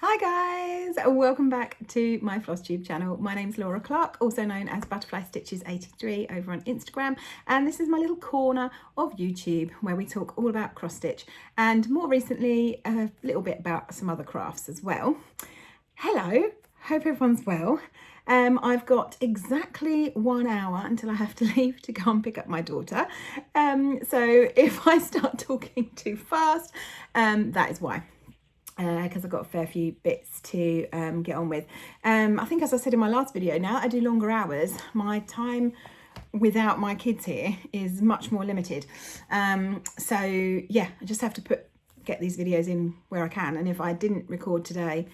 Hi guys, welcome back to my Flosstube channel. My name's Laura Clark, also known as Butterfly Stitches 83 over on Instagram, and this is my little corner of YouTube where we talk all about cross stitch and more recently a little bit about some other crafts as well. Hello, hope everyone's well. I've got exactly 1 hour until I have to leave to go and pick up my daughter. So if I start talking too fast, that is why. Because I've got a fair few bits to get on with. I think, as I said in my last video, now I do longer hours, my time without my kids here is much more limited. So yeah, I just have to get these videos in where I can, and if I didn't record today,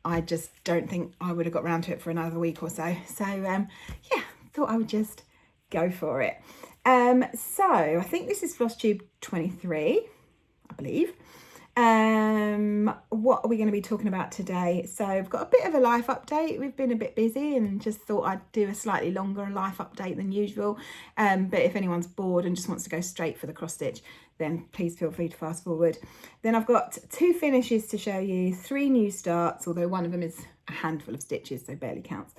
I just don't think I would have got around to it for another week or so. So yeah, thought I would just go for it. So I think this is Flosstube 23, I believe. What are we going to be talking about today? So I've got a bit of a life update. We've been a bit busy and just thought I'd do a slightly longer life update than usual. But if anyone's bored and just wants to go straight for the cross stitch, then please feel free to fast forward. Then I've got 2 finishes to show you, 3 new starts, although one of them is a handful of stitches, so barely counts.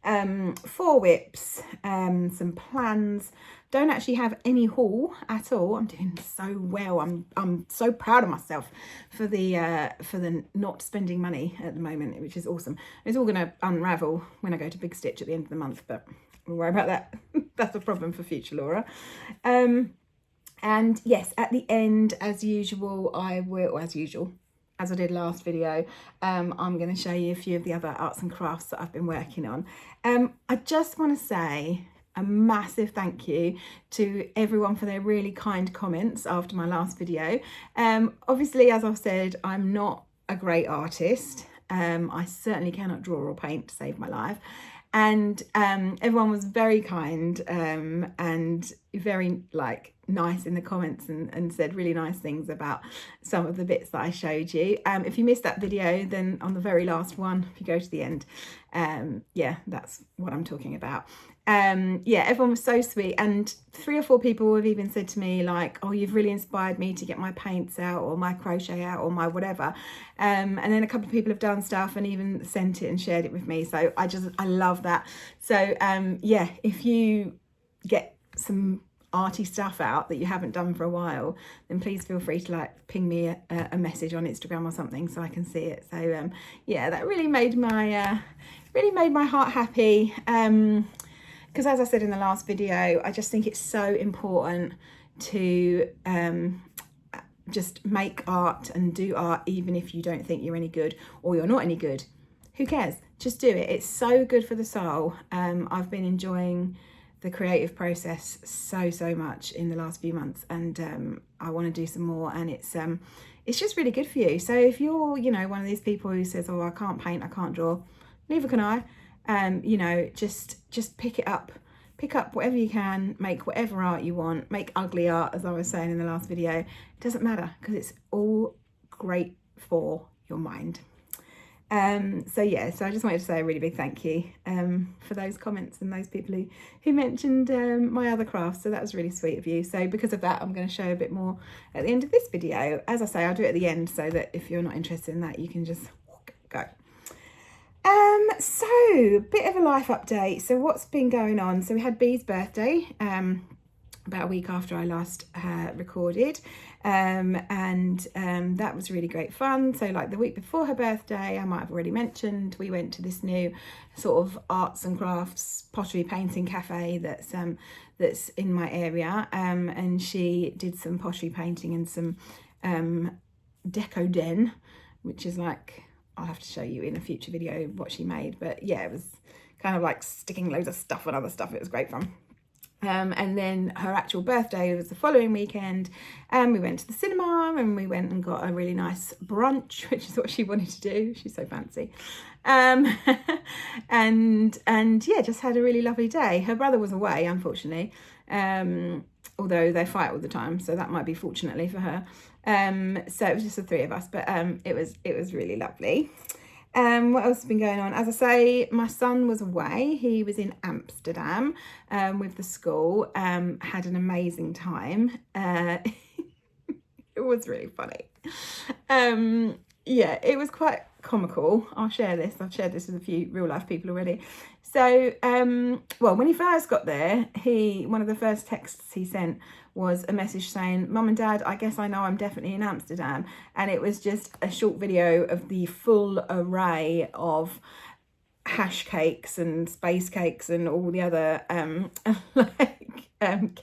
4 whips, some plans. Don't actually have any haul at all. I'm doing so well. I'm so proud of myself for the not spending money at the moment, which is awesome. It's all going to unravel when I go to Big Stitch at the end of the month, but we'll worry about that. That's a problem for future Laura. And yes, at the end, as usual, as I did last video, I'm going to show you a few of the other arts and crafts that I've been working on. I just want to say a massive thank you to everyone for their really kind comments after my last video. Obviously, as I've said, I'm not a great artist. I certainly cannot draw or paint to save my life. And everyone was very kind and very nice in the comments and said really nice things about some of the bits that I showed you. If you missed that video, then on the very last one, if you go to the end, yeah, that's what I'm talking about. Yeah, everyone was so sweet, and 3 or 4 people have even said to me like, oh, you've really inspired me to get my paints out or my crochet out or my whatever. And then a couple of people have done stuff and even sent it and shared it with me, so I love that. So yeah, if you get some arty stuff out that you haven't done for a while, then please feel free to ping me a message on Instagram or something so I can see it. So yeah, that really made my heart happy. Because as I said in the last video, I just think it's so important to just make art and do art even if you don't think you're any good or you're not any good. Who cares? Just do it. It's so good for the soul. I've been enjoying the creative process so much in the last few months, and I want to do some more, and it's just really good for you. So if you're, you know, one of these people who says, oh, I can't paint, I can't draw, neither can I. You know, just pick up whatever you can, make whatever art you want, make ugly art, as I was saying in the last video. It doesn't matter, because it's all great for your mind. So yeah, so I just wanted to say a really big thank you for those comments and those people who mentioned my other crafts. So that was really sweet of you. So because of that, I'm going to show a bit more at the end of this video. As I say, I'll do it at the end so that if you're not interested in that, you can just go. So bit of a life update. So what's been going on? So we had Bee's birthday about a week after I last recorded, and that was really great fun. So the week before her birthday, I might have already mentioned, we went to this new sort of arts and crafts pottery painting cafe that's in my area, and she did some pottery painting and some deco den, which is I'll have to show you in a future video what she made, but yeah, it was kind of sticking loads of stuff on other stuff. It was great fun. And then her actual birthday was the following weekend, and we went to the cinema and we went and got a really nice brunch, which is what she wanted to do. She's so fancy. And yeah, just had a really lovely day. Her brother was away, unfortunately, although they fight all the time, so that might be fortunately for her. So it was just the 3 of us, but it was really lovely. What else has been going on? As I say, my son was away. He was in Amsterdam with the school, had an amazing time. It was really funny. Yeah, it was quite comical. I'll share this. I've shared this with a few real life people already. So, well, when he first got there, one of the first texts he sent was a message saying, "Mum and Dad, I guess I know I'm definitely in Amsterdam." And it was just a short video of the full array of hash cakes and space cakes and all the other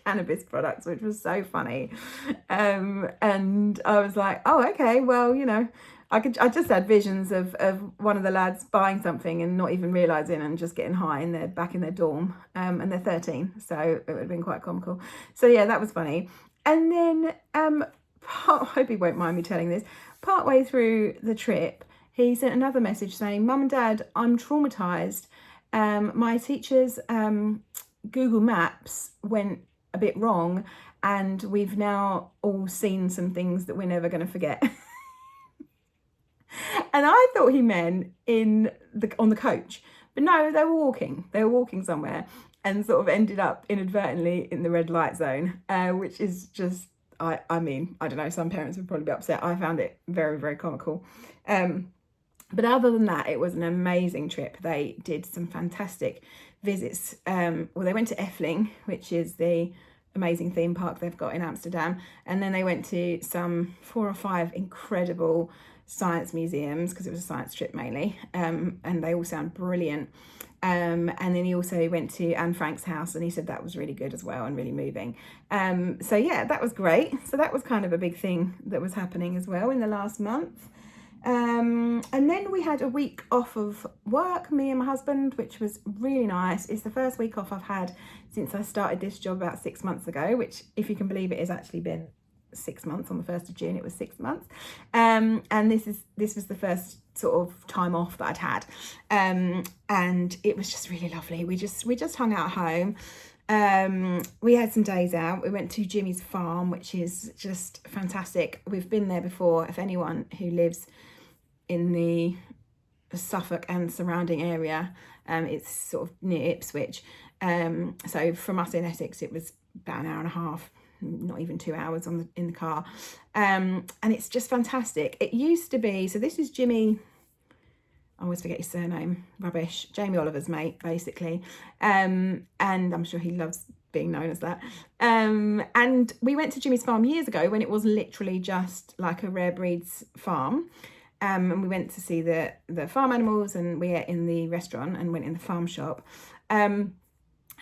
cannabis products, which was so funny. And I was like, oh, okay, well, you know, I just had visions of one of the lads buying something and not even realising and just getting high back in their dorm. And they're 13, so it would have been quite comical. So yeah, that was funny. And then I hope he won't mind me telling this, partway through the trip, he sent another message saying, "Mum and Dad, I'm traumatised. My teacher's Google Maps went a bit wrong and we've now all seen some things that we're never going to forget." And I thought he meant on the coach. But no, they were walking somewhere and sort of ended up inadvertently in the red light zone, which is just, I mean, I don't know, some parents would probably be upset. I found it very, very comical. But other than that, it was an amazing trip. They did some fantastic visits. Well, they went to Efteling, which is the amazing theme park they've got in Amsterdam. And then they went to some 4 or 5 incredible science museums, because it was a science trip mainly. And they all sound brilliant. And then he also went to Anne Frank's house, and he said that was really good as well and really moving. So yeah, that was great. So that was kind of a big thing that was happening as well in the last month. And then we had a week off of work, me and my husband, which was really nice. It's the first week off I've had since I started this job about 6 months ago, which, if you can believe it, has actually been 6 months. On the 1st of June it was 6 months. And this was the first sort of time off that I'd had, and it was just really lovely. We just hung out home. We had some days out. We went to Jimmy's farm, which is just fantastic. We've been there before. If anyone who lives in the Suffolk and surrounding area, it's sort of near Ipswich. So from us in Essex, it was about an hour and a half, not even 2 hours in the car. And it's just fantastic. It used to be, so this is Jimmy, I always forget his surname, rubbish, Jamie Oliver's mate, basically. And I'm sure he loves being known as that. And we went to Jimmy's farm years ago when it was literally just like a rare breeds farm. And we went to see the farm animals, and we ate in the restaurant and went in the farm shop. And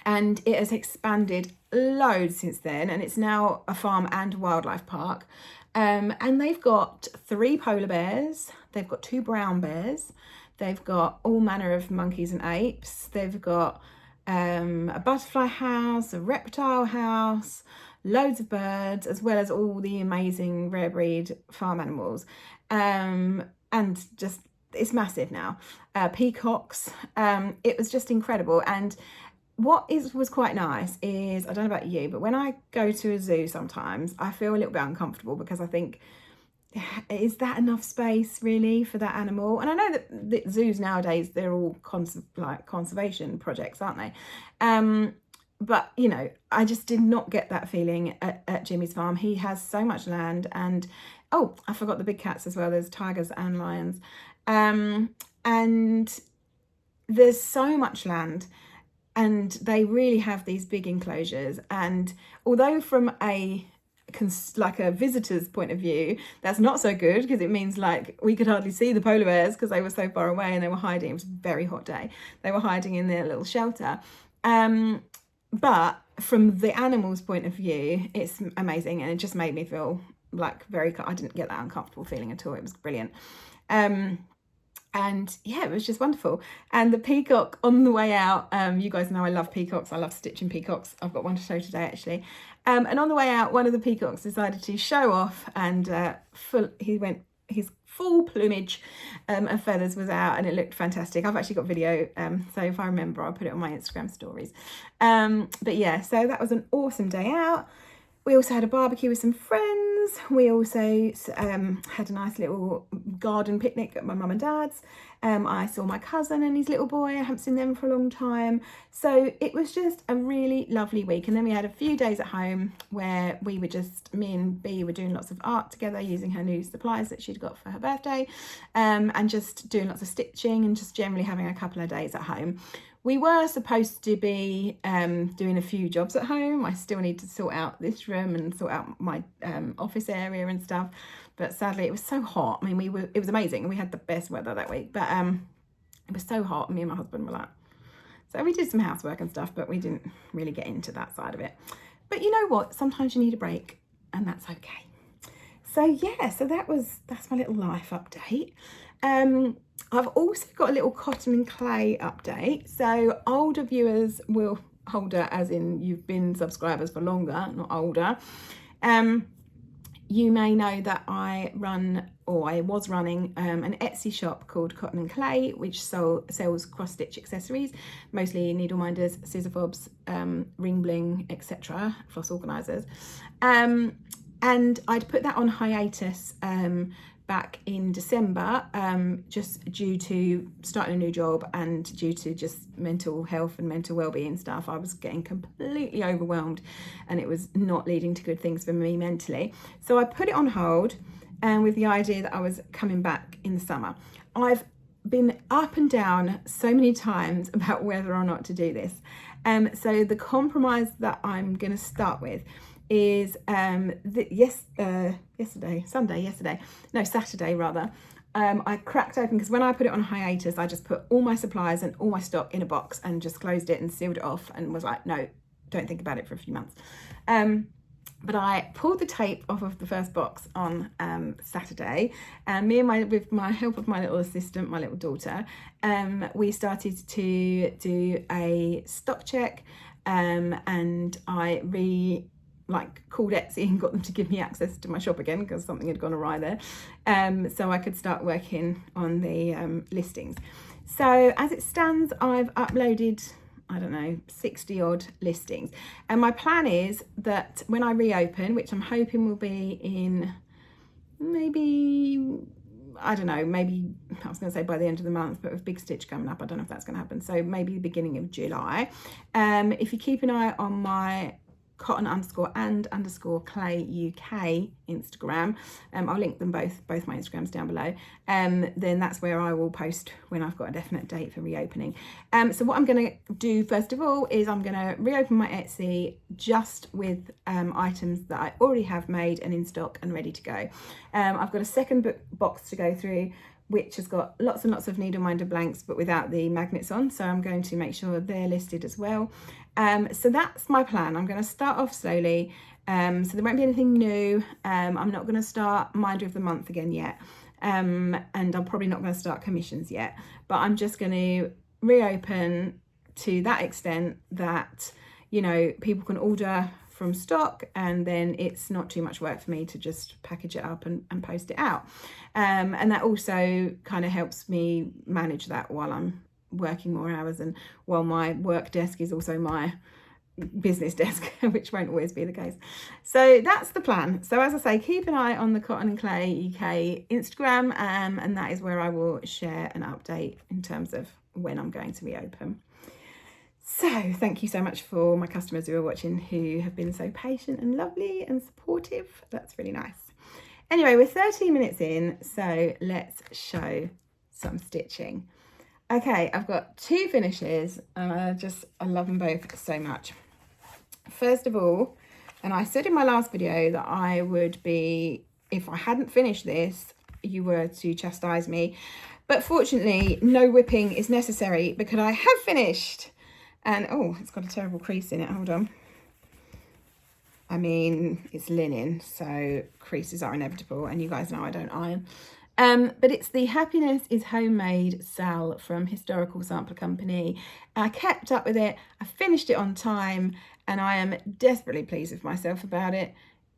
it has expanded loads since then, and it's now a farm and wildlife park. And they've got 3 polar bears, they've got 2 brown bears, they've got all manner of monkeys and apes, they've got a butterfly house, a reptile house, loads of birds, as well as all the amazing rare breed farm animals. And just, it's massive now. Peacocks, it was just incredible. And what was quite nice is, I don't know about you, but when I go to a zoo sometimes, I feel a little bit uncomfortable, because I think, is that enough space really for that animal? And I know that the zoos nowadays, they're all conservation projects, aren't they? But, you know, I just did not get that feeling at Jimmy's farm. He has so much land, and, oh, I forgot the big cats as well. There's tigers and lions. And there's so much land, and they really have these big enclosures. And although from a visitor's point of view, that's not so good, because it means like we could hardly see the polar bears because they were so far away and they were hiding. It was a very hot day. They were hiding in their little shelter. But from the animals' point of view, it's amazing, and it just made me feel like I didn't get that uncomfortable feeling at all. It was brilliant. And yeah, it was just wonderful. And the peacock on the way out, you guys know I love peacocks. I love stitching peacocks. I've got one to show today, actually. And on the way out, one of the peacocks decided to show off, and his full plumage of feathers was out, and it looked fantastic. I've actually got video, so if I remember, I'll put it on my Instagram stories. But yeah, so that was an awesome day out. We also had a barbecue with some friends. friends. We also had a nice little garden picnic at my mum and dad's. I saw my cousin and his little boy. I haven't seen them for a long time. So it was just a really lovely week. And then we had a few days at home where we were just, me and B were doing lots of art together using her new supplies that she'd got for her birthday, and just doing lots of stitching and just generally having a couple of days at home. We were supposed to be doing a few jobs at home. I still need to sort out this room and sort out my office area and stuff. But sadly, it was so hot. I mean, it was amazing and we had the best weather that week. But it was so hot, me and my husband were like... So we did some housework and stuff, but we didn't really get into that side of it. But you know what? Sometimes you need a break and that's okay. So yeah, so that's my little life update. I've also got a little cotton and clay update. So older viewers will, older as in you've been subscribers for longer, not older. You may know that I run, or I was running, an Etsy shop called Cotton and Clay, which sells cross-stitch accessories, mostly needle minders, scissor fobs, ring bling, etc., floss organisers. And I'd put that on hiatus back in December, just due to starting a new job and due to just mental health and mental well-being stuff. I was getting completely overwhelmed and it was not leading to good things for me mentally. So I put it on hold, and with the idea that I was coming back in the summer. I've been up and down so many times about whether or not to do this. So the compromise that I'm going to start with is Saturday rather, I cracked open, because when I put it on hiatus, I just put all my supplies and all my stock in a box and just closed it and sealed it off and was like, no, don't think about it for a few months. But I pulled the tape off of the first box on Saturday, and with my help of my little assistant, my little daughter, we started to do a stock check, and I called Etsy and got them to give me access to my shop again because something had gone awry there, so I could start working on the listings. So as it stands, I've uploaded, I don't know, 60 odd listings, and my plan is that when I reopen, which I'm hoping will be in maybe, I don't know, maybe, I was going to say by the end of the month, but with Big Stitch coming up, I don't know if that's going to happen, so maybe the beginning of July. If you keep an eye on my cotton_and_clay UK Instagram, I'll link them both my Instagrams down below, then that's where I will post when I've got a definite date for reopening. So what I'm going to do first of all is I'm going to reopen my Etsy just with items that I already have made and in stock and ready to go. I've got a second box to go through, which has got lots and lots of needle minder blanks but without the magnets on, so I'm going to make sure they're listed as well. So that's my plan. I'm going to start off slowly, so there won't be anything new. I'm not going to start Minder of the Month again yet, and I'm probably not going to start commissions yet, but I'm just going to reopen to that extent that, you know, people can order from stock, and then it's not too much work for me to just package it up and post it out, and that also kind of helps me manage that while I'm working more hours and while my work desk is also my business desk, which won't always be the case. So that's the plan. So as I say, keep an eye on the Cotton and Clay UK Instagram, and that is where I will share an update in terms of when I'm going to reopen. So thank you so much for my customers who are watching, who have been so patient and lovely and supportive. That's really nice. Anyway, we're 13 minutes in, so let's show some stitching. Okay, I've got two finishes and I love them both so much. First of all, and I said in my last video that I would be, if I hadn't finished this, you were to chastise me, but fortunately no whipping is necessary because I have finished. And oh, it's got a terrible crease in it, hold on. I mean, it's linen, so creases are inevitable, and you guys know I don't iron. But it's the Happiness is Homemade Sal from Historical Sampler Company. I kept up with it, I finished it on time, and I am desperately pleased with myself about it.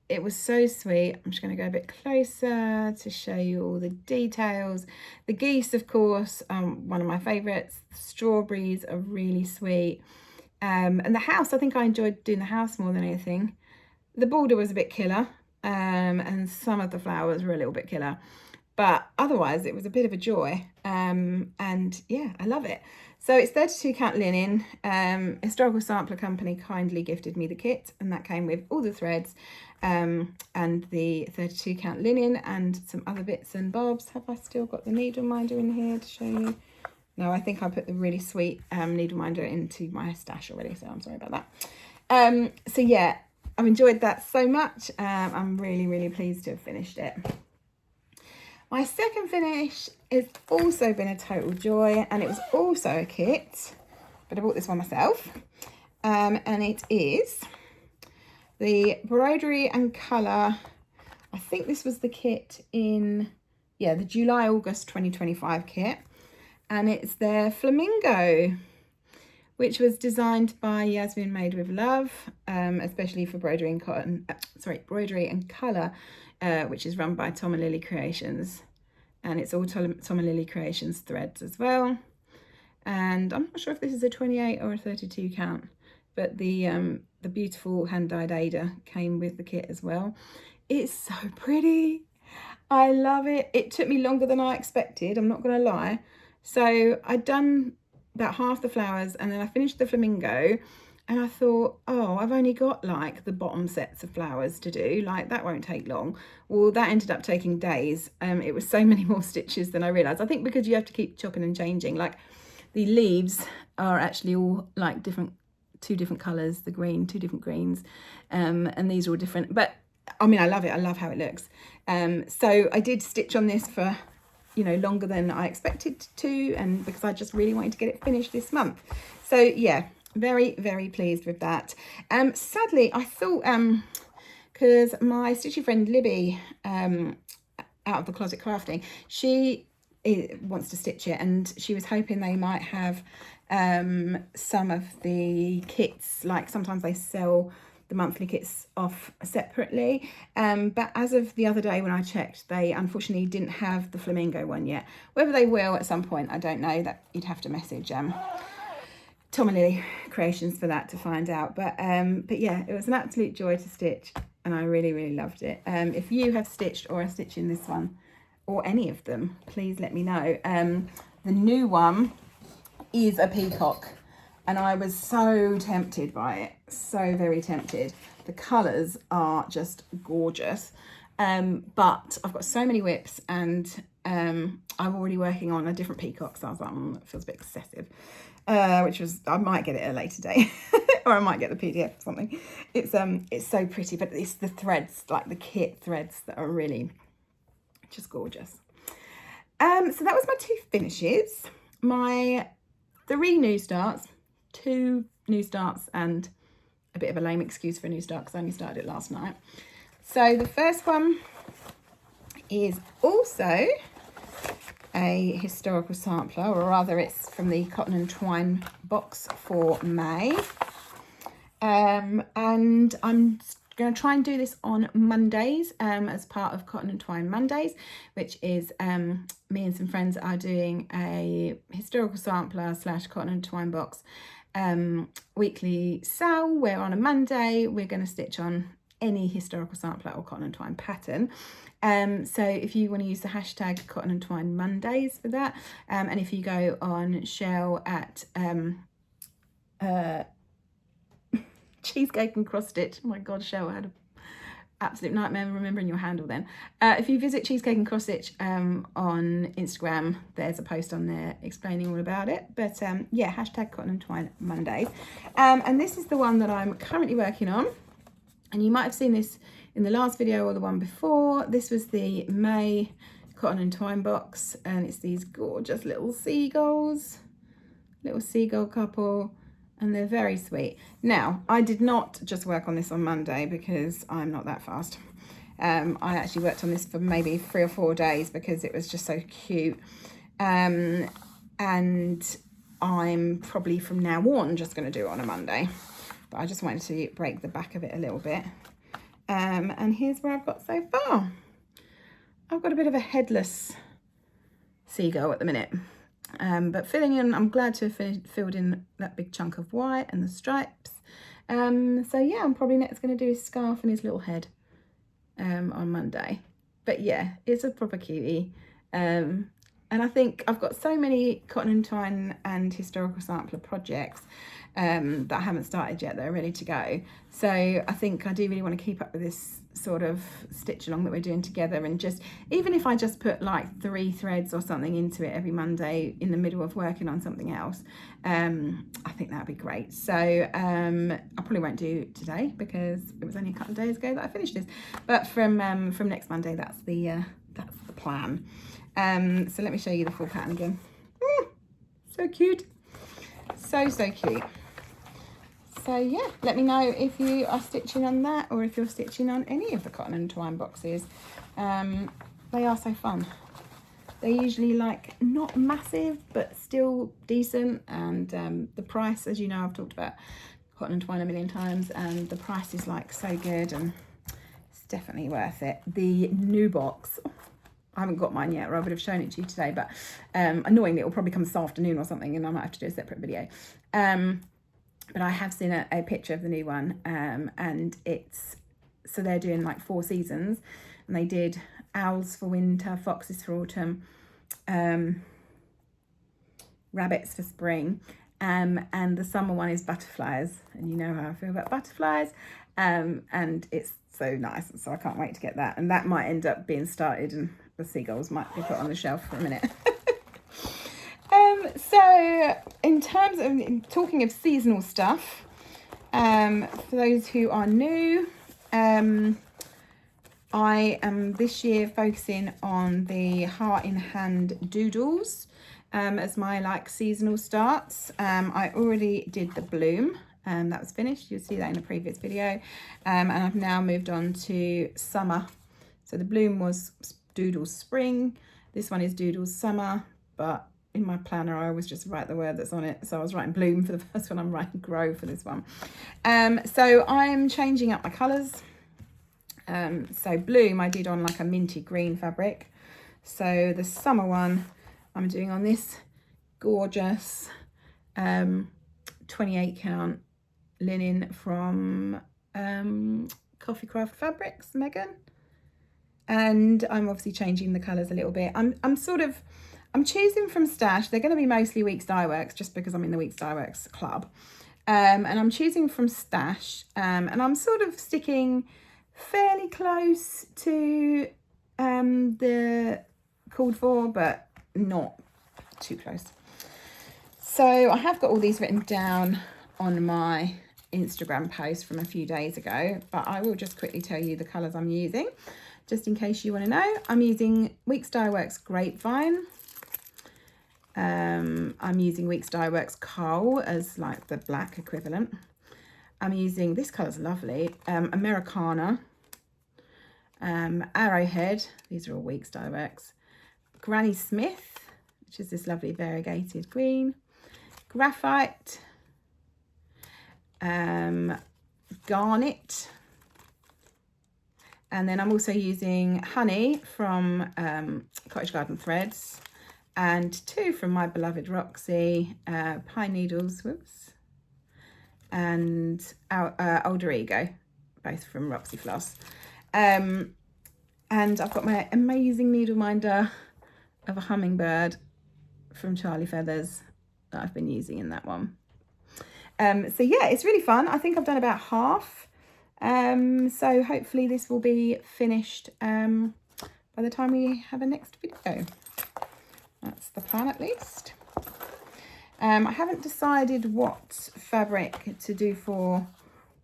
It was so sweet. I'm just going to go a bit closer to show you all the details. The geese, of course, one of my favourites. The strawberries are really sweet. And the house, I think I enjoyed doing the house more than anything. The border was a bit killer, and some of the flowers were a little bit killer. But otherwise, it was a bit of a joy. And yeah, I love it. So it's 32 count linen. Historical Sampler Company kindly gifted me the kit, and that came with all the threads and the 32 count linen and some other bits and bobs. Have I still got the needle minder in here to show you? No, I think I put the really sweet needle minder into my stash already, so I'm sorry about that. So yeah, I've enjoyed that so much. I'm really, really pleased to have finished it. My second finish has also been a total joy, and it was also a kit, but I bought this one myself. And it is the Broderie and Colour. I think this was the kit in, yeah, the July-August 2025 kit. And it's their Flamingo, which was designed by Yasmin Made with Love, especially for Broderie and Cotton, Broderie and Colour, which is run by Tom and Lily Creations, and it's all Tom and Lily Creations threads as well. And I'm not sure if this is a 28 or a 32 count, but the beautiful hand-dyed Ada came with the kit as well. It's so pretty. I love it. It took me longer than I expected, I'm not gonna lie. So I'd done about half the flowers, and then I finished the Flamingo, and I thought, oh, I've only got like the bottom sets of flowers to do, like that won't take long. Well, that ended up taking days. It was so many more stitches than I realised. I think because you have to keep chopping and changing, like the leaves are actually all like two different colours, the green, two different greens, and these are all different. But I mean, I love it. I love how it looks. So I did stitch on this for, you know, longer than I expected to, and because I just really wanted to get it finished this month. So yeah, very, very pleased with that. Sadly, I thought, because my stitchy friend Libby, out of the Closet Crafting, she wants to stitch it, and she was hoping they might have some of the kits, like sometimes they sell the monthly kits off separately, but as of the other day when I checked, they unfortunately didn't have the Flamingo one yet. Whether they will at some point, I don't know. That you'd have to message Tom and Lily Creations for that to find out. But yeah, it was an absolute joy to stitch, and I really, really loved it. If you have stitched or are stitching this one or any of them, please let me know. The new one is a peacock, and I was so tempted by it, so very tempted. The colours are just gorgeous, but I've got so many whips, and I'm already working on a different peacock, so I was like, it feels a bit excessive, which was, I might get it at a later date, or I might get the PDF or something. It's so pretty, but it's the threads, like the kit threads, that are really just gorgeous. So that was my two finishes. My 3 new starts, 2 new starts, and a bit of a lame excuse for a new start because I only started it last night. So the first one is also a historical sampler, or rather it's from the Cotton Twine box for May. And I'm going to try and do this on Mondays as part of Cotton Twine Mondays, which is me and some friends are doing a historical sampler / Cotton Twine box weekly sale, where on a Monday we're going to stitch on any historical sampler or Cotton Twine pattern. So if you want to use the hashtag Cotton Twine Mondays for that, and if you go on Shell at Cheesecake and Crossstitch, oh my god, Shell, I had an absolute nightmare remembering your handle then. If you visit Cheesecake and Crossstitch on Instagram, there's a post on there explaining all about it. But yeah, hashtag Cotton Twine Mondays. And this is the one that I'm currently working on, and you might have seen this in the last video or the one before. This was the May Cotton Twine box, and it's these gorgeous little seagulls, little seagull couple, and they're very sweet. Now, I did not just work on this on Monday because I'm not that fast. I actually worked on this for maybe 3 or 4 days because it was just so cute. And I'm probably from now on just going to do it on a Monday. But I just wanted to break the back of it a little bit. And here's where I've got so far. I've got a bit of a headless seagull at the minute. But filling in, I'm glad to have filled in that big chunk of white and the stripes. So yeah, I'm probably next going to do his scarf and his little head. on Monday. But yeah, it's a proper cutie. And I think I've got so many Cotton Twine and historical sampler projects that I haven't started yet that are ready to go. So I think I do really want to keep up with this sort of stitch along that we're doing together, and just, even if I just put like 3 threads or something into it every Monday in the middle of working on something else, I think that'd be great. So I probably won't do today because it was only a couple of days ago that I finished this, but from next Monday, that's the plan. So let me show you the full pattern again. So cute, so cute. So yeah, let me know if you are stitching on that, or if you're stitching on any of the Cotton and Twine boxes. They are so fun. They're usually like not massive but still decent, and the price, as you know, I've talked about Cotton and Twine a million times, and the price is like so good, and it's definitely worth it. The new box, I haven't got mine yet, or I would have shown it to you today, but annoyingly, it will probably come this afternoon or something, and I might have to do a separate video. But I have seen a picture of the new one, and it's, so they're doing like 4 seasons, and they did owls for winter, foxes for autumn, rabbits for spring, and the summer one is butterflies, and you know how I feel about butterflies, and it's so nice, so I can't wait to get that, and that might end up being started, and the seagulls might be put on the shelf for a minute. So in terms of talking of seasonal stuff, for those who are new, I am this year focusing on the Heart in Hand Doodles as my like seasonal starts. I already did the bloom, that was finished. You'll see that in a previous video, and I've now moved on to summer. So the bloom was Doodles spring, this one is Doodles summer, but in my planner I always just write the word that's on it, so I was writing bloom for the first one, I'm writing grow for this one. So I'm changing up my colours. So bloom I did on like a minty green fabric, so the summer one I'm doing on this gorgeous 28 count linen from Coffee Craft Fabrics, Megan. And I'm obviously changing the colours a little bit. I'm choosing from stash. They're going to be mostly Weeks Dye Works, just because I'm in the Weeks Dye Works club. And I'm choosing from stash, and I'm sort of sticking fairly close to the called for, but not too close. So I have got all these written down on my Instagram post from a few days ago, but I will just quickly tell you the colours I'm using, just in case you want to know. I'm using Weeks Dye Works Grapevine. I'm using Weeks Dye Works Coal as like the black equivalent. I'm using, this colour's lovely, Americana, Arrowhead, these are all Weeks Dye Works, Granny Smith, which is this lovely variegated green, Graphite, Garnet, and then I'm also using Honey from Cottage Garden Threads, and 2 from my beloved Roxy, Pine Needles, whoops, and Older Ego, both from Roxy Floss. And I've got my amazing needle minder of a hummingbird from Charly Feathers that I've been using in that one. So yeah, it's really fun. I think I've done about half. So hopefully this will be finished by the time we have a next video. That's the plan at least. I haven't decided what fabric to do for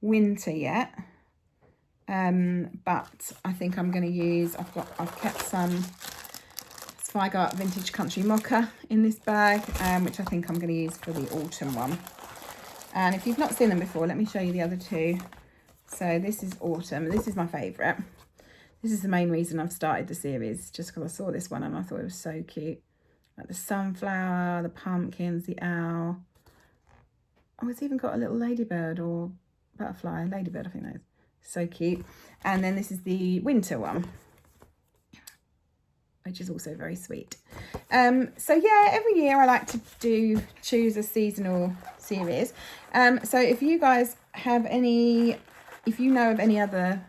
winter yet. But I think I'm going to use, I've kept some Zweigart Vintage Country Mocha in this bag, which I think I'm going to use for the autumn one. And if you've not seen them before, let me show you the other 2. So this is autumn. This is my favourite. This is the main reason I've started the series, just because I saw this one and I thought it was so cute. Like the sunflower, the pumpkins, the owl. Oh, it's even got a little ladybird or butterfly. Ladybird, I think that is. So cute. And then this is the winter one, which is also very sweet. So yeah, every year I like to choose a seasonal series. So if you guys have any, if you know of any other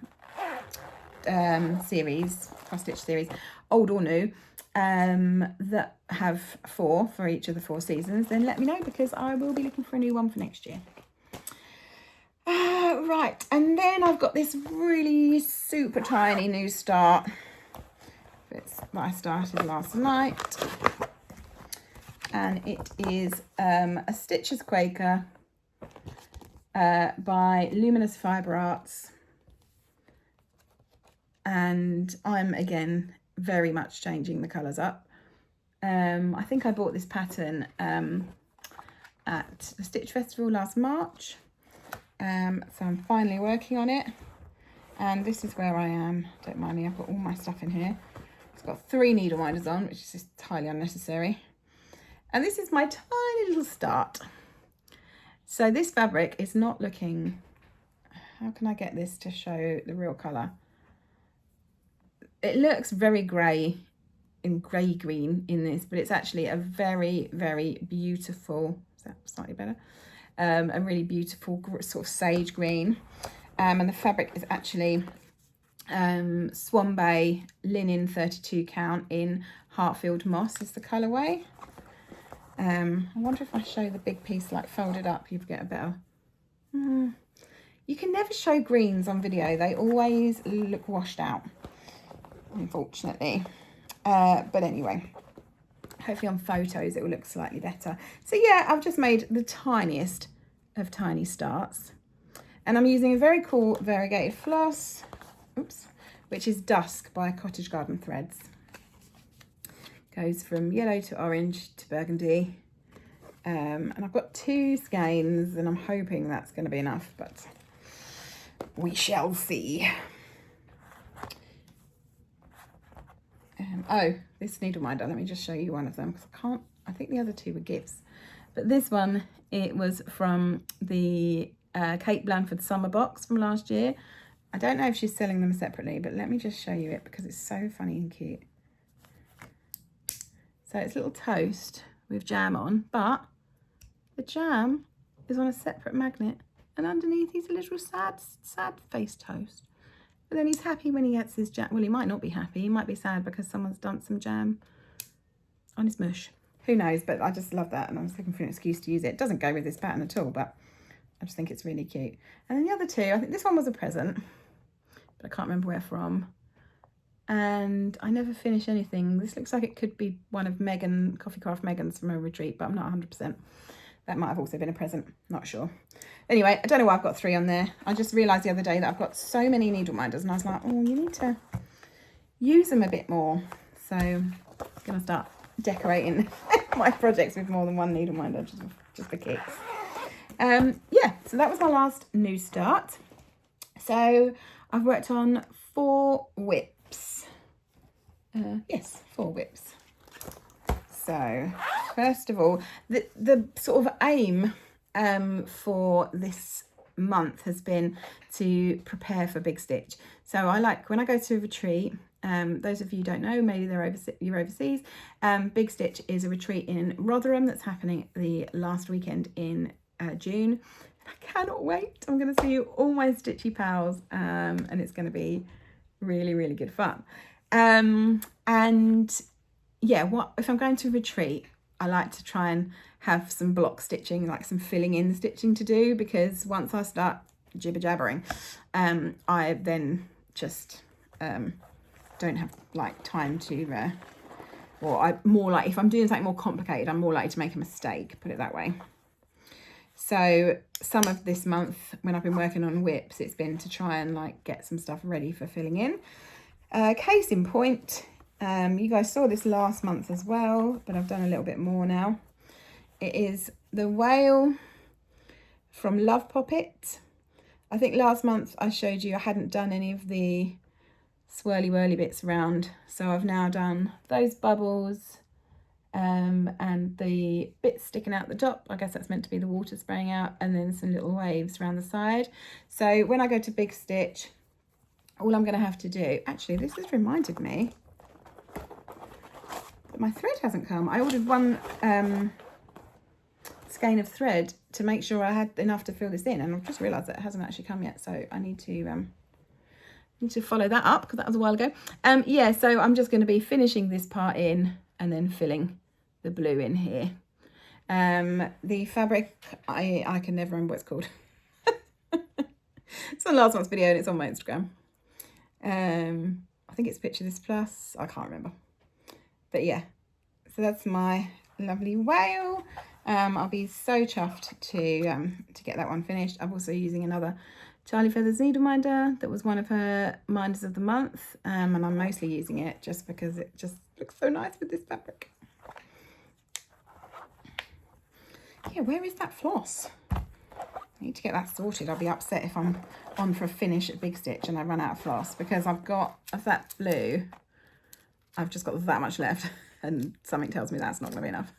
series, Crossstitch series, old or new, that have 4 for each of the 4 seasons, then let me know, because I will be looking for a new one for next year. Right, and then I've got this really super tiny new start. It's that I started last night, and it is a Stitches Quaker by Luminous Fibre Arts, and I'm again very much changing the colours up. I think I bought this pattern at the Stitch Festival last March, so I'm finally working on it, and this is where I am. Don't mind me, I've got all my stuff in here. It's got 3 needle minders on, which is just entirely unnecessary, and this is my tiny little start. So this fabric is not looking, how can I get this to show the real colour? It looks very grey and grey green in this, but it's actually a very, very beautiful, is that slightly better? A really beautiful sort of sage green. And the fabric is actually Swan Bay linen 32 count in Heartfield Moss is the colourway. I wonder if I show the big piece like folded up, you'd get a better... You can never show greens on video. They always look washed out, unfortunately. But anyway, hopefully on photos it will look slightly better. So yeah, I've just made the tiniest of tiny starts. And I'm using a very cool variegated floss, which is Dusk by Cottage Garden Threads. Goes from yellow to orange to burgundy. And I've got 2 skeins, and I'm hoping that's going to be enough, but we shall see. Oh, this needle minder, let me just show you one of them, because I think the other 2 were gifts. But this one, it was from the Kate Blanford summer box from last year. I don't know if she's selling them separately, but let me just show you it, because it's so funny and cute. So it's a little toast with jam on, but the jam is on a separate magnet, and underneath he's a little sad face toast. But then he's happy when he gets his jam. Well, he might not be happy. He might be sad because someone's dumped some jam on his mush. Who knows? But I just love that, and I was looking for an excuse to use it. It doesn't go with this pattern at all, but I just think it's really cute. And then the other 2, I think this one was a present, but I can't remember where from. And I never finish anything. This looks like it could be one of Coffee Craft Megan's from her retreat, but I'm not 100%. That might have also been a present, not sure. Anyway, I don't know why I've got 3 on there. I just realised the other day that I've got so many needle minders, and I was like, oh, you need to use them a bit more. So I'm going to start decorating my projects with more than 1 needle minder, just for kicks. Yeah, so that was my last new start. So I've worked on 4 whips. Yes, 4 whips. So first of all, the sort of aim for this month has been to prepare for Big Stitch. So I like, when I go to a retreat, those of you who don't know, maybe you're overseas, Big Stitch is a retreat in Rotherham that's happening the last weekend in June. I cannot wait. I'm going to see all my Stitchy pals, and it's going to be really, really good fun. And yeah, if I'm going to a retreat, I like to try and have some block stitching, like some filling in stitching to do, because once I start jibber jabbering, I then just don't have like time to, or more like, if I'm doing something more complicated, I'm more likely to make a mistake, put it that way. So some of this month, when I've been working on whips, it's been to try and like get some stuff ready for filling in. Case in point, you guys saw this last month as well, but I've done a little bit more now. It is the whale from Love Poppet. I think last month I showed you I hadn't done any of the swirly whirly bits around, so I've now done those bubbles, and the bits sticking out the top. I guess that's meant to be the water spraying out, and then some little waves around the side. So when I go to Big Stitch, all I'm going to have to do, actually this has reminded me that my thread hasn't come. I ordered 1 skein of thread to make sure I had enough to fill this in, and I've just realised that it hasn't actually come yet, so I need to Need to follow that up because that was a while ago. Yeah, so I'm just going to be finishing this part in and then filling the blue in here. The fabric, I can never remember what it's called. It's on last month's video and it's on my Instagram. I think it's Picture This Plus. I can't remember. But yeah, so that's my lovely whale. I'll be so chuffed to get that one finished. I'm also using another Charly Feathers needle minder that was one of her minders of the month, and I'm mostly using it just because it just looks so nice with this fabric. Yeah, where is that floss? I need to get that sorted. I'll be upset if I'm on for a finish at Big Stitch and I run out of floss, because I've got, of that blue, I've just got that much left, and something tells me that's not going to be enough.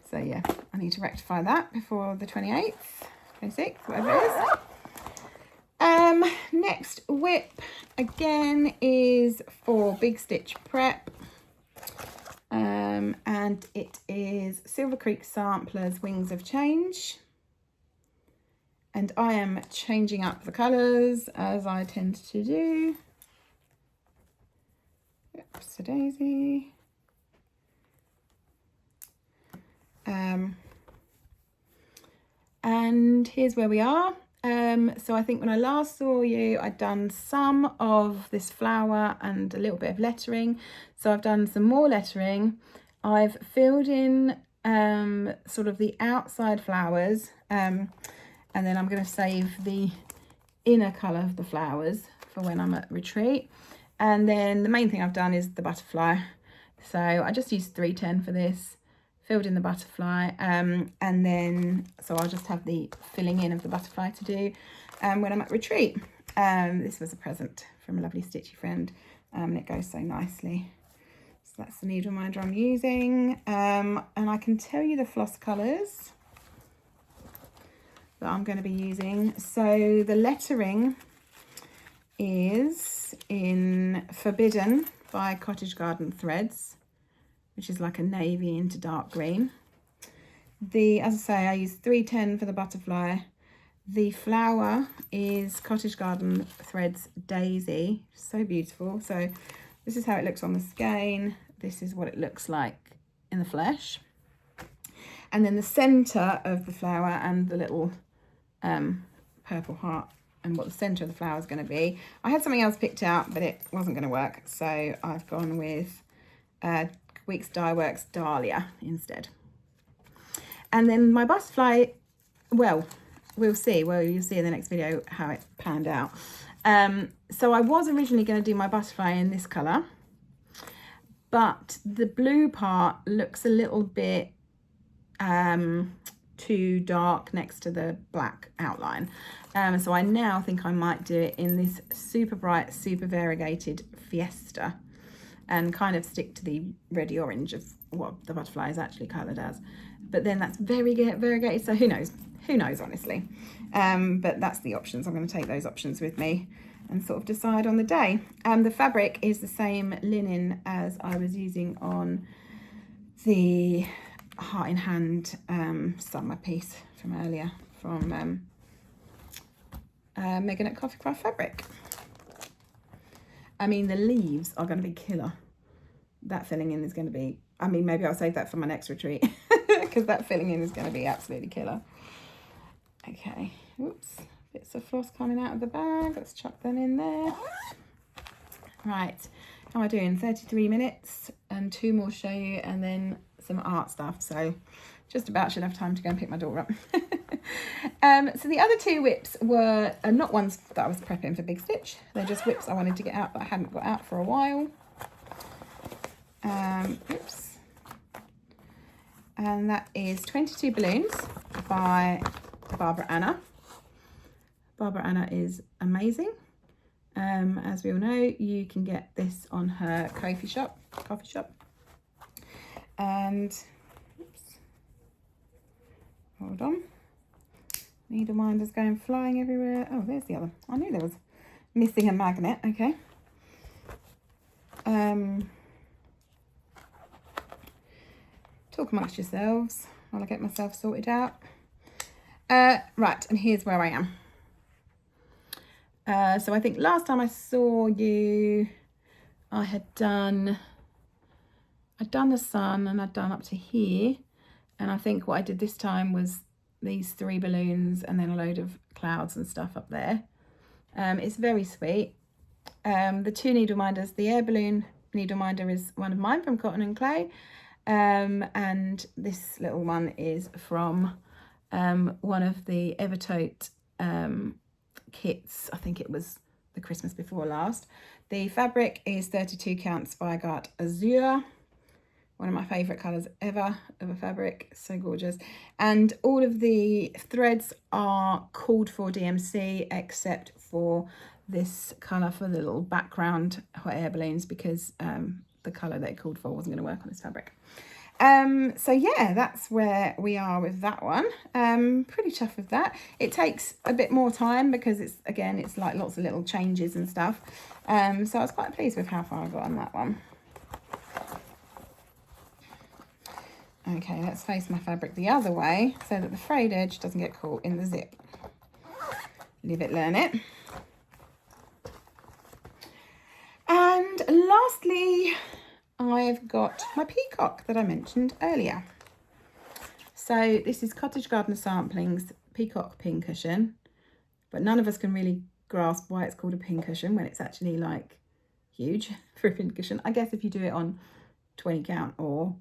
So yeah, I need to rectify that before the 28th, 26th, whatever it is. Next whip again is for Big Stitch Prep, and it is Silver Creek Samplers Wings of Change, and I am changing up the colours as I tend to do. Oops, a daisy. And here's where we are. So I think when I last saw you, I'd done some of this flower and a little bit of lettering. So I've done some more lettering. I've filled in sort of the outside flowers, and then I'm going to save the inner colour of the flowers for when I'm at retreat. And then the main thing I've done is the butterfly. So I just used 310 for this. Filled in the butterfly, and then so I'll just have the filling in of the butterfly to do when I'm at retreat. This was a present from a lovely Stitchy friend, and it goes so nicely. So that's the needle minder I'm using, and I can tell you the floss colours that I'm going to be using. So the lettering is in Forbidden by Cottage Garden Threads, which is like a navy into dark green. As I say, I use 310 for the butterfly. The flower is Cottage Garden Threads Daisy. So beautiful. So this is how it looks on the skein. This is what it looks like in the flesh. And then the centre of the flower and the little purple heart and what the centre of the flower is going to be. I had something else picked out, but it wasn't going to work. So I've gone with Weeks Dye Works Dahlia instead. And then my butterfly, well, we'll see. Well, you'll see in the next video how it panned out. So I was originally going to do my butterfly in this colour, but the blue part looks a little bit too dark next to the black outline. So I now think I might do it in this super bright, super variegated Fiesta, and kind of stick to the reddy orange of what the butterfly is actually coloured as. But then that's very variegated, so who knows honestly. But that's the options. I'm going to take those options with me and sort of decide on the day. The fabric is the same linen as I was using on the Heart in Hand summer piece from earlier, from Megan at Coffee Craft Fabric. I mean, the leaves are going to be killer. That filling in is going to be, I mean, maybe I'll save that for my next retreat, because that filling in is going to be absolutely killer. Okay, oops, bits of floss coming out of the bag. Let's chuck them in there. Right, how am I doing? 33 minutes and 2 more show you, and then some art stuff. So just about should have time to go and pick my daughter up. So the other 2 whips were not ones that I was prepping for Big Stitch. They're just whips I wanted to get out that I hadn't got out for a while. Oops. And that is 22 Balloons by Barbara Anna. Barbara Anna is amazing. As we all know, you can get this on her coffee shop. And oops, hold on. Needle minders going flying everywhere. Oh, there's the other. I knew there was missing a magnet. Okay. Talk amongst yourselves while I get myself sorted out. Right, and here's where I am. So I think last time I saw you, I'd done the sun and I'd done up to here. And I think what I did this time was these 3 balloons and then a load of clouds and stuff up there. It's very sweet. The 2 needle minders, the air balloon needle minder is one of mine from Cotton and Clay. And this little one is from one of the Evertote kits. I think it was the Christmas before last. The fabric is 32 count Spygart Azure. One of my favourite colours ever of a fabric, so gorgeous. And all of the threads are called for DMC except for this colour for the little background hot air balloons, because the colour they called for wasn't going to work on this fabric. So yeah, that's where we are with that one. Pretty tough with that. It takes a bit more time because it's like lots of little changes and stuff. So I was quite pleased with how far I got on that one. Okay, let's face my fabric the other way so that the frayed edge doesn't get caught in the zip. Live it, learn it. And lastly, I've got my Peacock that I mentioned earlier. So this is Cottage Gardener Samplings Peacock Pincushion, but none of us can really grasp why it's called a pincushion when it's actually like huge for a pincushion. I guess if you do it on 20 count or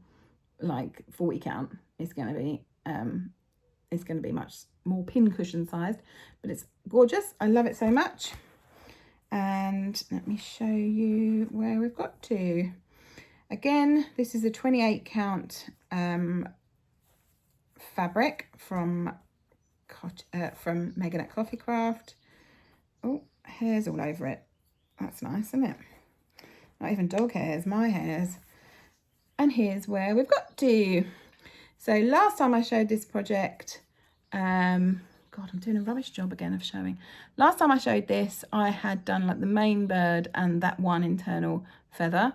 like 40 count, it's going to be much more pincushion sized, but it's gorgeous. I love it so much. And let me show you where we've got to. Again, this is a 28 count fabric from Megan at Coffee Craft. Oh, hairs all over it. That's nice, isn't it? Not even dog hairs, my hairs. And here's where we've got to. So last time I showed this project, God, I'm doing a rubbish job again of showing. Last time I showed this, I had done like the main bird and that one internal feather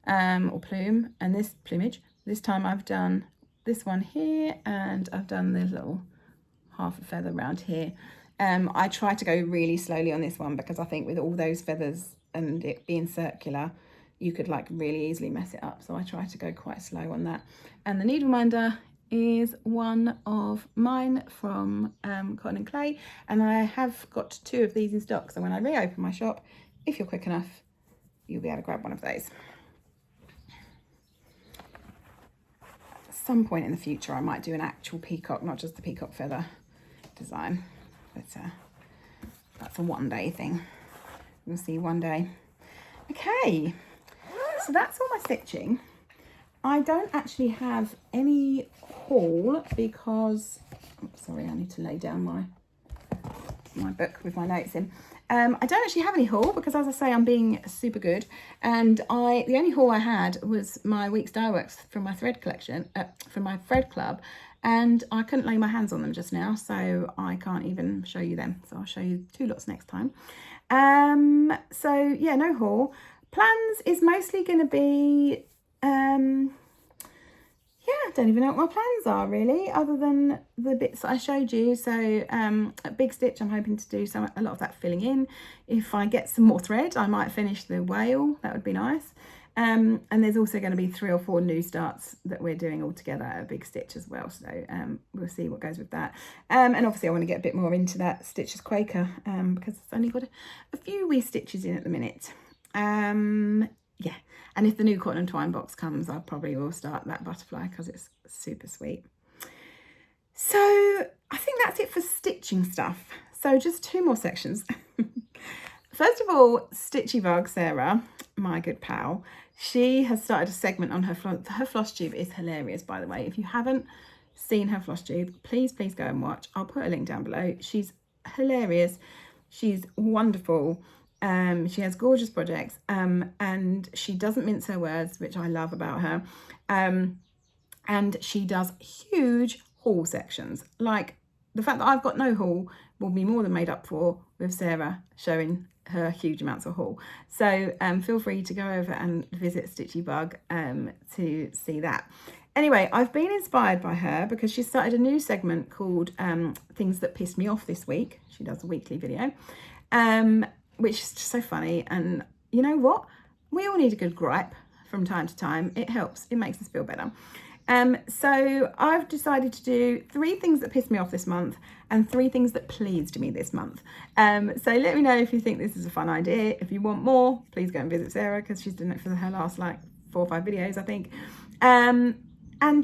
or plume, and this plumage. This time I've done this one here, and I've done this little half a feather around here. I try to go really slowly on this one because I think with all those feathers and it being circular, you could like really easily mess it up. So I try to go quite slow on that. And the needle minder is one of mine from Cotton and Clay. And I have got 2 of these in stock. So when I reopen my shop, if you're quick enough, you'll be able to grab one of those. At some point in the future, I might do an actual peacock, not just the peacock feather design. But that's a one-day thing. We'll see one day. Okay. So that's all my stitching. I don't actually have any haul because, sorry, I need to lay down my book with my notes in. I don't actually have any haul because, as I say, I'm being super good. And the only haul I had was my week's dye works from my thread collection, from my thread club. And I couldn't lay my hands on them just now, so I can't even show you them. So I'll show you 2 lots next time. So yeah, no haul. Plans is mostly going to be, yeah, I don't even know what my plans are really, other than the bits that I showed you. So at Big Stitch, I'm hoping to do a lot of that filling in. If I get some more thread, I might finish the whale. That would be nice. And there's also going to be 3 or 4 new starts that we're doing all together at Big Stitch as well. So we'll see what goes with that. And obviously I want to get a bit more into that Stitches Quaker because it's only got a few wee stitches in at the minute. Yeah, and if the new Cotton Twine box comes, I probably will start that butterfly because it's super sweet. So I think that's it for stitching stuff. So just 2 more sections. First of all, Stitchy Bugg, Sarah, my good pal, she has started a segment on her Flosstube. Is hilarious, by the way. If you haven't seen her Flosstube, please go and watch. I'll put a link down below. She's hilarious. She's wonderful. She has gorgeous projects, and she doesn't mince her words, which I love about her. And she does huge haul sections. Like the fact that I've got no haul will be more than made up for with Sarah showing her huge amounts of haul. So feel free to go over and visit Stitchy Bugg to see that. Anyway, I've been inspired by her because she started a new segment called Things That Pissed Me Off this week. She does a weekly video. which is just so funny. And you know what? We all need a good gripe from time to time. It helps. It makes us feel better. So I've decided to do 3 things that pissed me off this month and 3 things that pleased me this month. So let me know if you think this is a fun idea. If you want more, please go and visit Sarah, because she's done it for her last like 4 or 5 videos, I think. And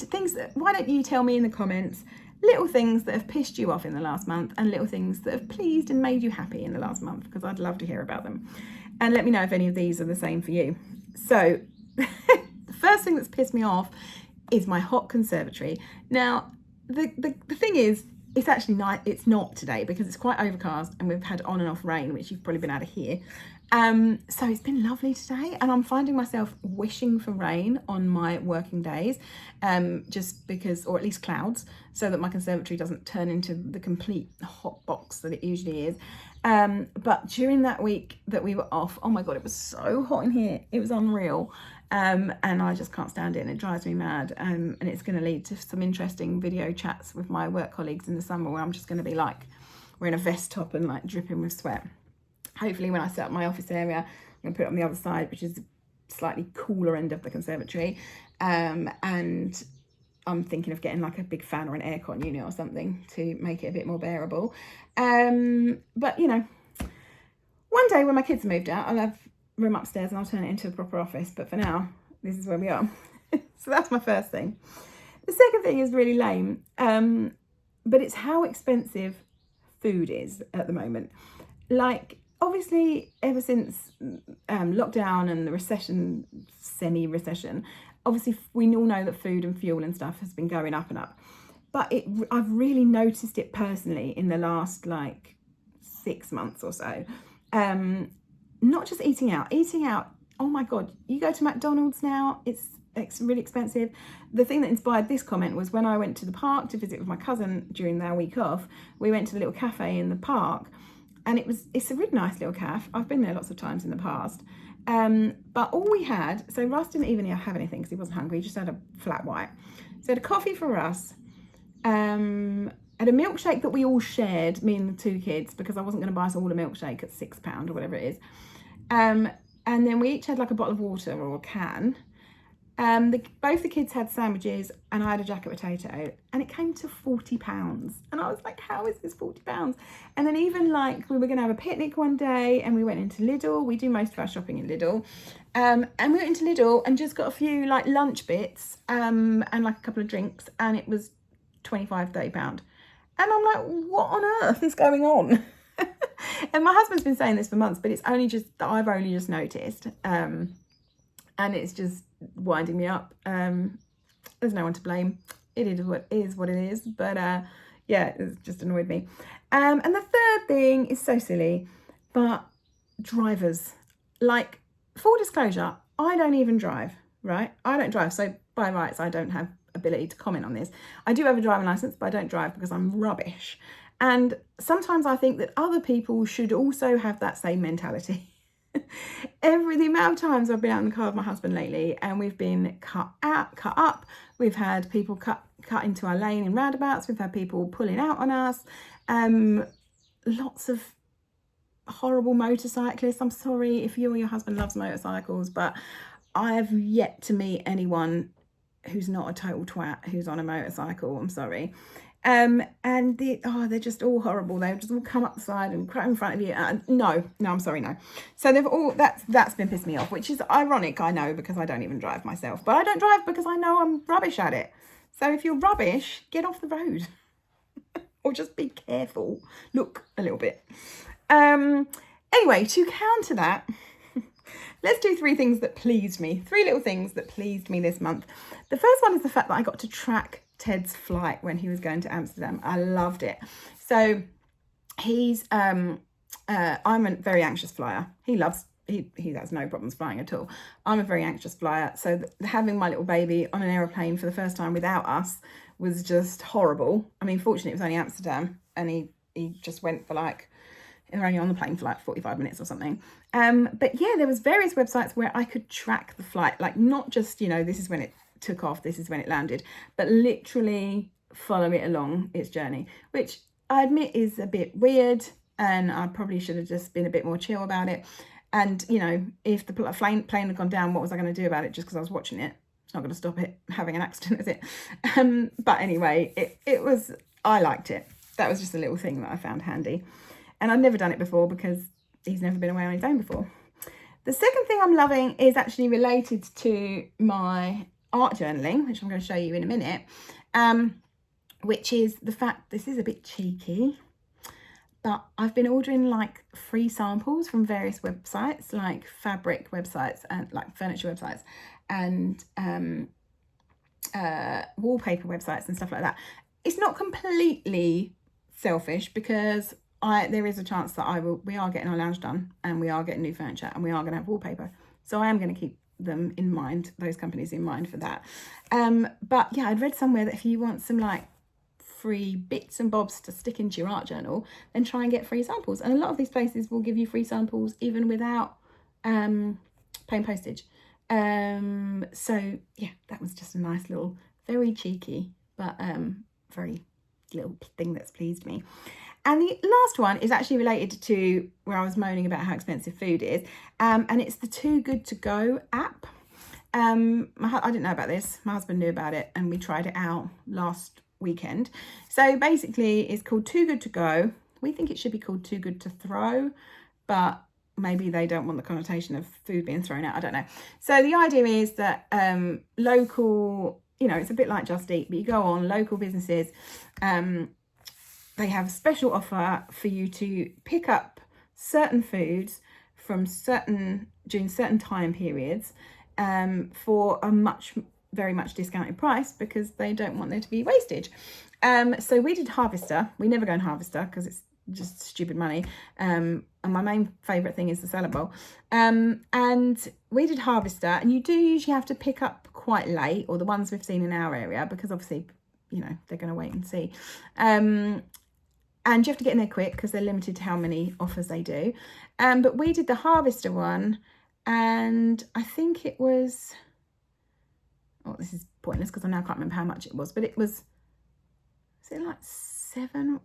things that, why don't you tell me in the comments little things that have pissed you off in the last month and little things that have pleased and made you happy in the last month, because I'd love to hear about them. And let me know if any of these are the same for you. So the first thing that's pissed me off is my hot conservatory. Now, the thing is, it's actually night. It's not today because it's quite overcast and we've had on and off rain, which you've probably been able to hear. So it's been lovely today, and I'm finding myself wishing for rain on my working days, just because, or at least clouds, so that my conservatory doesn't turn into the complete hot box that it usually is. But during that week that we were off, oh my God, it was so hot in here. It was unreal. And I just can't stand it, and it drives me mad. And it's going to lead to some interesting video chats with my work colleagues in the summer, where I'm just going to be like wearing a vest top and like dripping with sweat. Hopefully when I set up my office area, I'm going to put it on the other side, which is the slightly cooler end of the conservatory. And I'm thinking of getting like a big fan or an aircon unit or something to make it a bit more bearable. But you know, one day when my kids moved out, I'll have room upstairs and I'll turn it into a proper office. But for now, this is where we are. So that's my first thing. The second thing is really lame, but it's how expensive food is at the moment. Like, obviously, ever since lockdown and the recession, semi-recession, obviously we all know that food and fuel and stuff has been going up and up. But I've really noticed it personally in the last like 6 months or so. Not just eating out, oh my God, you go to McDonald's now, it's really expensive. The thing that inspired this comment was when I went to the park to visit with my cousin during their week off. We went to the little cafe in the park, and it's a really nice little cafe. I've been there lots of times in the past. But all we had, so Russ didn't even have anything because he wasn't hungry, he just had a flat white. So he had a coffee for Russ, and a milkshake that we all shared, me and the 2 kids, because I wasn't going to buy us all a milkshake at £6 or whatever it is. And then we each had like a bottle of water or a can. Both the kids had sandwiches and I had a jacket potato, and it came to £40. And I was like, how is this £40? And then even like we were going to have a picnic one day and we went into Lidl. We do most of our shopping in Lidl. And we went into Lidl and just got a few like lunch bits and like a couple of drinks, and it was £25-30. And I'm like, what on earth is going on? And my husband's been saying this for months, but it's only just that I've only just noticed. And it's just winding me up. There's no one to blame. It is what it is. But yeah, it's just annoyed me. And the third thing is so silly, but drivers. Like, full disclosure, I don't even drive, right? I don't drive. So by rights, I don't have ability to comment on this. I do have a driving license, but I don't drive because I'm rubbish. And sometimes I think that other people should also have that same mentality. The amount of times I've been out in the car with my husband lately, and we've been cut up. We've had people cut into our lane in roundabouts. We've had people pulling out on us. Lots of horrible motorcyclists. I'm sorry if you or your husband loves motorcycles, but I have yet to meet anyone who's not a total twat who's on a motorcycle. I'm sorry. And they're just all horrible. They just all come up the side and crap in front of you. No, I'm sorry, no. So they've all, that's been pissed me off, which is ironic, I know, because I don't even drive myself. But I don't drive because I know I'm rubbish at it. So if you're rubbish, get off the road. Or just be careful. Look a little bit. Anyway, to counter that, let's do 3 things that pleased me. 3 little things that pleased me this month. The first one is the fact that I got to track Ted's flight when he was going to Amsterdam. I loved it. So he's I'm a very anxious flyer. He has no problems flying at all. I'm a very anxious flyer. So having my little baby on an aeroplane for the first time without us was just horrible. I mean, fortunately it was only Amsterdam, and he just went for like, they were only on the plane for like 45 minutes or something. But yeah, there was various websites where I could track the flight, like not just, you know, this is when it took off, this is when it landed, but literally follow it along its journey, which I admit is a bit weird. and I probably should have just been a bit more chill about it. And, you know, if the plane had gone down, what was I going to do about it just because I was watching it? It's not going to stop it having an accident, is it? But anyway, it was, I liked it. That was just a little thing that I found handy. And I'd never done it before because he's never been away on his own before. The second thing I'm loving is actually related to my art journaling, which I'm going to show you in a minute, which is the fact, this is a bit cheeky, but I've been ordering like free samples from various websites, like fabric websites and like furniture websites and wallpaper websites and stuff like that. It's not completely selfish because there is a chance that we are getting our lounge done and we are getting new furniture and we are going to have wallpaper. So I am going to keep them in mind, those companies in mind for that. But yeah, I'd read somewhere that if you want some like free bits and bobs to stick into your art journal, then try and get free samples. And a lot of these places will give you free samples even without paying postage. So yeah, that was just a nice little, very cheeky, but very little thing that's pleased me. And the last one is actually related to where I was moaning about how expensive food is. And it's the Too Good To Go app. I didn't know about this. My husband knew about it and we tried it out last weekend. So basically it's called Too Good To Go. We think it should be called Too Good To Throw, but maybe they don't want the connotation of food being thrown out. I don't know. So the idea is that local, you know, it's a bit like Just Eat, but you go on local businesses, they have a special offer for you to pick up certain foods from during certain time periods for a very much discounted price because they don't want there to be wastage. So we did Harvester. We never go on Harvester because it's just stupid money. And my main favourite thing is the salad bowl. And we did Harvester, and you do usually have to pick up quite late, or the ones we've seen in our area, because obviously, you know, they're going to wait and see. And you have to get in there quick because they're limited to how many offers they do. But we did the Harvester one, and I think it was, oh, this is pointless because I now can't remember how much it was, but it was it like £7 or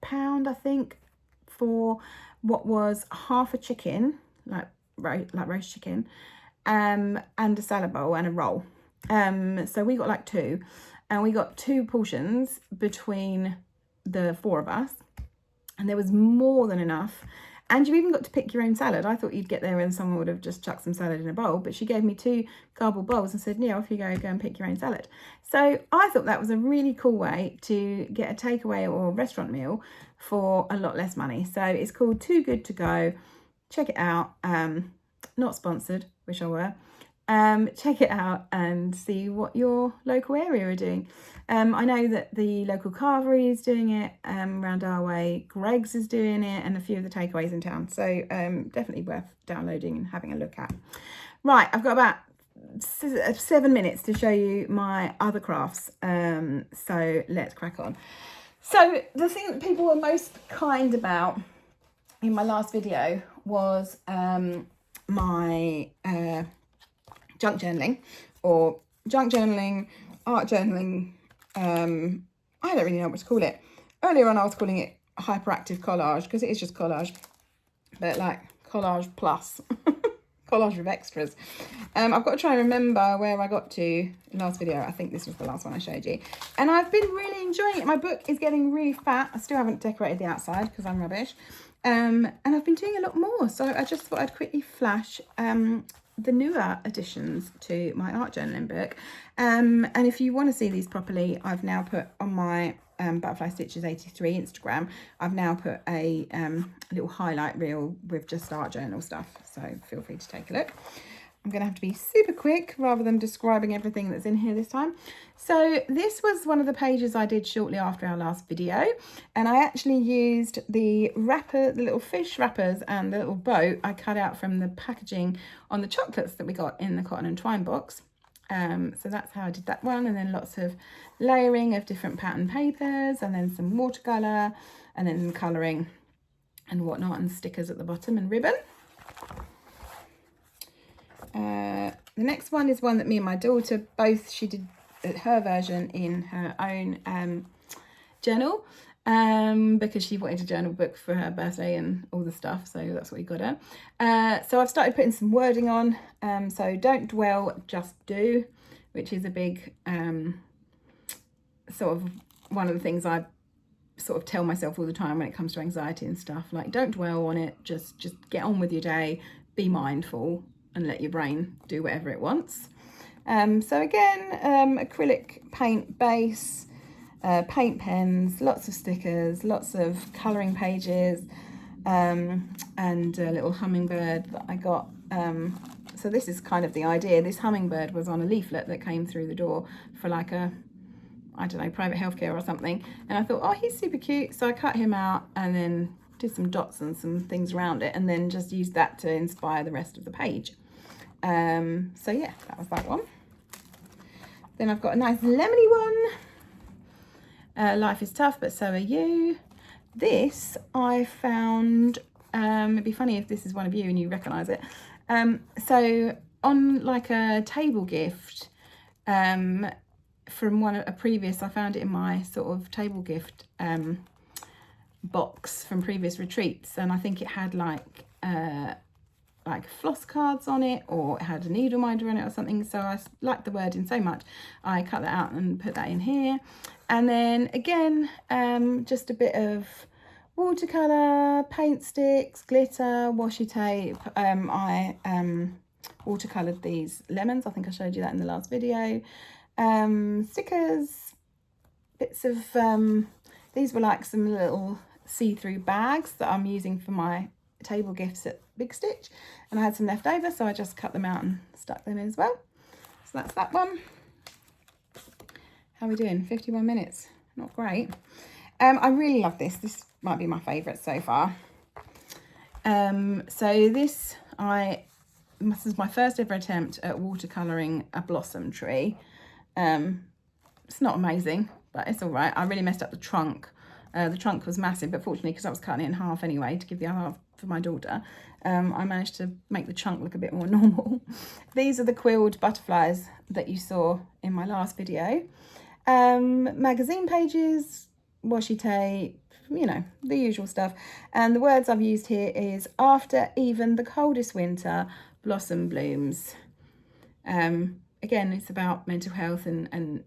£8, I think, for what was half a chicken, like roast chicken, and a salad bowl and a roll. So we got like two, and we got two portions between the four of us, and there was more than enough. And you even got to pick your own salad. I thought you'd get there and someone would have just chucked some salad in a bowl, but she gave me two cardboard bowls and said, yeah, off you go and pick your own salad. So I thought that was a really cool way to get a takeaway or a restaurant meal for a lot less money. So it's called Too Good To Go. Check it out. Not sponsored, wish I were. Check it out and see what your local area are doing. I know that the local carvery is doing it around our way. Greg's is doing it, and a few of the takeaways in town. So definitely worth downloading and having a look at. Right, I've got about 7 minutes to show you my other crafts. So let's crack on. So the thing that people were most kind about in my last video was my junk journaling, or junk journaling, art journaling. I don't really know what to call it. Earlier on I was calling it hyperactive collage because it is just collage, but like collage plus collage with extras. I've got to try and remember where I got to last video. I think this was the last one I showed you, and I've been really enjoying it. My book is getting really fat. I still haven't decorated the outside because I'm rubbish, and I've been doing a lot more, so I just thought I'd quickly flash the newer additions to my art journaling book. And if you want to see these properly, I've now put on my Butterfly Stitches 83 Instagram, I've now put a little highlight reel with just art journal stuff, so feel free to take a look. I'm going to have to be super quick rather than describing everything that's in here this time. So this was one of the pages I did shortly after our last video, and I actually used the wrapper, the little fish wrappers and the little boat I cut out from the packaging on the chocolates that we got in the Cotton Twine box. So that's how I did that one, and then lots of layering of different pattern papers, and then some watercolour, and then colouring and whatnot, and stickers at the bottom and ribbon. The next one is one that me and my daughter both, she did her version in her own journal. because she wanted a journal book for her birthday and all the stuff, so that's what we got her. So I've started putting some wording on. So don't dwell, just do, which is a big sort of one of the things I sort of tell myself all the time when it comes to anxiety and stuff. Like, don't dwell on it, just get on with your day, be mindful, and let your brain do whatever it wants. So again, acrylic paint base, paint pens, lots of stickers, lots of colouring pages, and a little hummingbird that I got. So this is kind of the idea. This hummingbird was on a leaflet that came through the door for like a, I don't know, private healthcare or something. And I thought, oh, he's super cute. So I cut him out and then did some dots and some things around it, and then just used that to inspire the rest of the page. So yeah, that was that one. Then I've got a nice lemony one. Life is tough, but so are you. This I found, it'd be funny if this is one of you and you recognise it. So on like a table gift, from a previous, I found it in my sort of table gift box from previous retreats, and I think it had like floss cards on it, or it had a needle minder on it or something. So I liked the wording so much, I cut that out and put that in here. And then again, just a bit of watercolour, paint sticks, glitter, washi tape. I watercoloured these lemons. I think I showed you that in the last video. Stickers, bits of, these were like some little see-through bags that I'm using for my table gifts at Big Stitch, and I had some left over, so I just cut them out and stuck them in as well. So that's that one. How are we doing? 51 minutes. Not great. I really love this. This might be my favourite so far. So this is my first ever attempt at watercolouring a blossom tree. It's not amazing, but it's all right. I really messed up the trunk. The trunk was massive, but fortunately, because I was cutting it in half anyway to give the other half for my daughter, I managed to make the trunk look a bit more normal. These are the quilled butterflies that you saw in my last video. Magazine pages, washi tape, you know, the usual stuff. And the words I've used here is, after even the coldest winter, blossom blooms. Again, it's about mental health and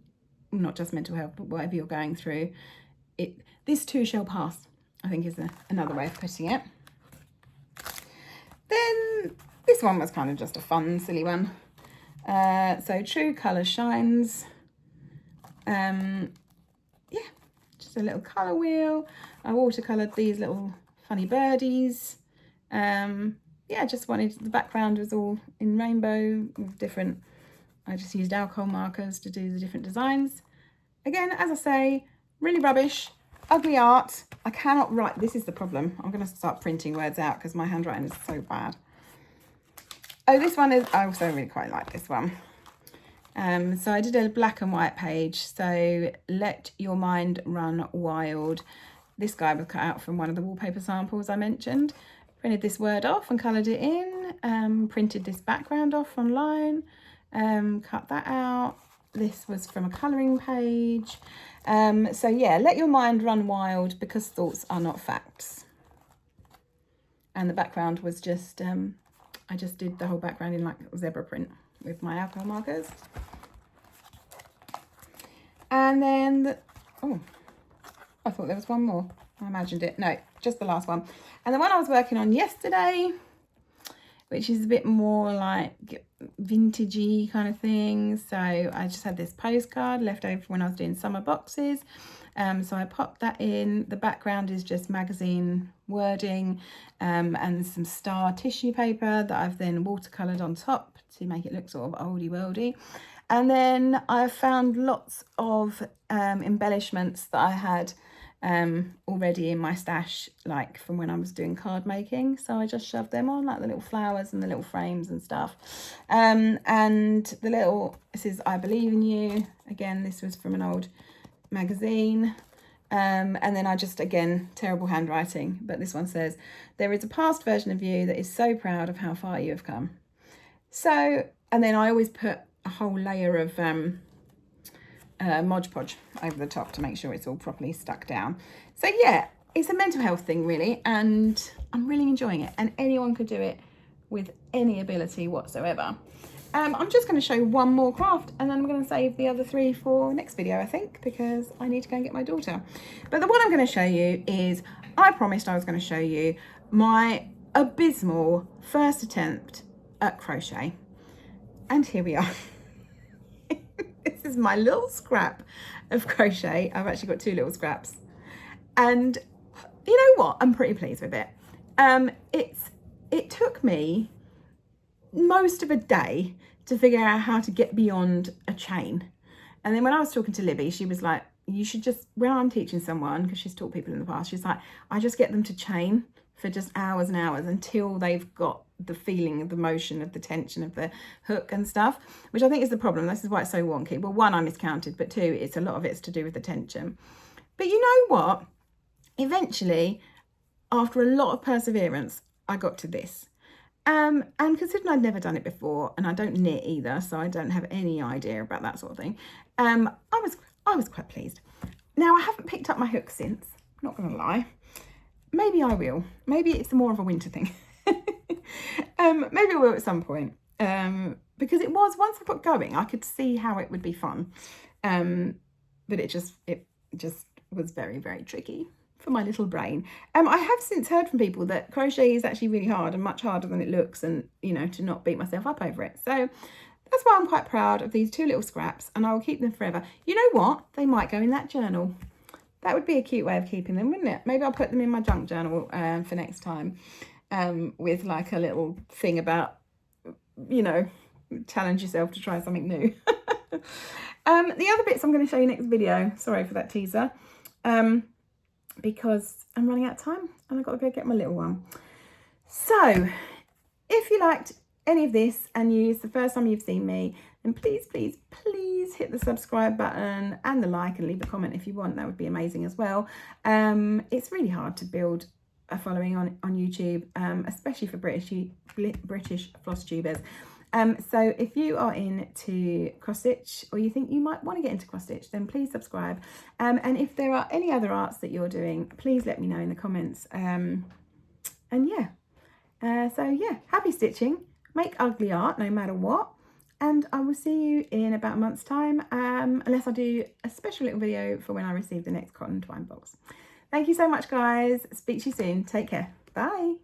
not just mental health, but whatever you're going through. This too shall pass, I think is another way of putting it. Then this one was kind of just a fun, silly one. So True Colour Shines. Yeah, just a little colour wheel. I watercoloured these little funny birdies. Yeah, just wanted, the background was all in rainbow with different, I just used alcohol markers to do the different designs. Again, as I say, really rubbish, ugly art. I cannot write, this is the problem. I'm going to start printing words out because my handwriting is so bad. Oh, this one is, I also really quite like this one. So I did a black and white page. So let your mind run wild. This guy was cut out from one of the wallpaper samples I mentioned. Printed this word off and coloured it in. Printed this background off online. Cut that out. This was from a colouring page. So yeah, let your mind run wild because thoughts are not facts. And the background was just, I just did the whole background in like zebra print with my alcohol markers. And then, oh, I thought there was one more. I imagined it. No, just the last one. And the one I was working on yesterday, which is a bit more like vintagey kind of thing. So I just had this postcard left over when I was doing summer boxes. So I popped that in. The background is just magazine wording and some star tissue paper that I've then watercoloured on top to make it look sort of oldie worldy. And then I found lots of embellishments that I had already in my stash, like from when I was doing card making. So I just shoved them on, like the little flowers and the little frames and stuff. And the little, this is I Believe in You. Again, this was from an old magazine. And then I just, again, terrible handwriting, but this one says, there is a past version of you that is so proud of how far you have come. So, and then I always put a whole layer of Mod Podge over the top to make sure it's all properly stuck down. So yeah, it's a mental health thing really, and I'm really enjoying it, and anyone could do it with any ability whatsoever. I'm just going to show one more craft, and then I'm going to save the other 3 for next video, I think, because I need to go and get my daughter. But the one I'm going to show you is, I promised I was going to show you my abysmal first attempt at crochet, and here we are. This is my little scrap of crochet. I've actually got 2 little scraps, and you know what, I'm pretty pleased with it. It took me most of a day to figure out how to get beyond a chain, and then when I was talking to Libby, she was like, you should just, when I'm teaching someone, because she's taught people in the past, she's like, I just get them to chain for just hours and hours until they've got the feeling of the motion of the tension of the hook and stuff, which I think is the problem. This is why it's so wonky. Well, 1, I miscounted, but 2, it's a lot of it's to do with the tension. But you know what? Eventually, after a lot of perseverance, I got to this. And considering I'd never done it before, and I don't knit either, so I don't have any idea about that sort of thing, I was quite pleased. Now, I haven't picked up my hook since, not gonna lie. Maybe I will. Maybe it's more of a winter thing. Maybe I will at some point. Because it was, once I got going, I could see how it would be fun. But it just was very, very tricky for my little brain. I have since heard from people that crochet is actually really hard and much harder than it looks, and you know, to not beat myself up over it. So that's why I'm quite proud of these 2 little scraps, and I will keep them forever. You know what? They might go in that journal. That would be a cute way of keeping them, wouldn't it? Maybe I'll put them in my junk journal for next time, with like a little thing about, you know, challenge yourself to try something new. The other bits I'm going to show you next video. Sorry for that teaser. Because I'm running out of time and I've got to go get my little one. So if you liked any of this and it's the first time you've seen me, then please, please, please hit the subscribe button and the like, and leave a comment if you want. That would be amazing as well. It's really hard to build a following on YouTube, especially for British Flosstubers. So if you are into cross-stitch, or you think you might want to get into cross-stitch, then please subscribe. And if there are any other arts that you're doing, please let me know in the comments. And yeah, so yeah, happy stitching. Make ugly art no matter what. And I will see you in about a month's time, unless I do a special little video for when I receive the next Cotton Twine box. Thank you so much, guys. Speak to you soon. Take care. Bye.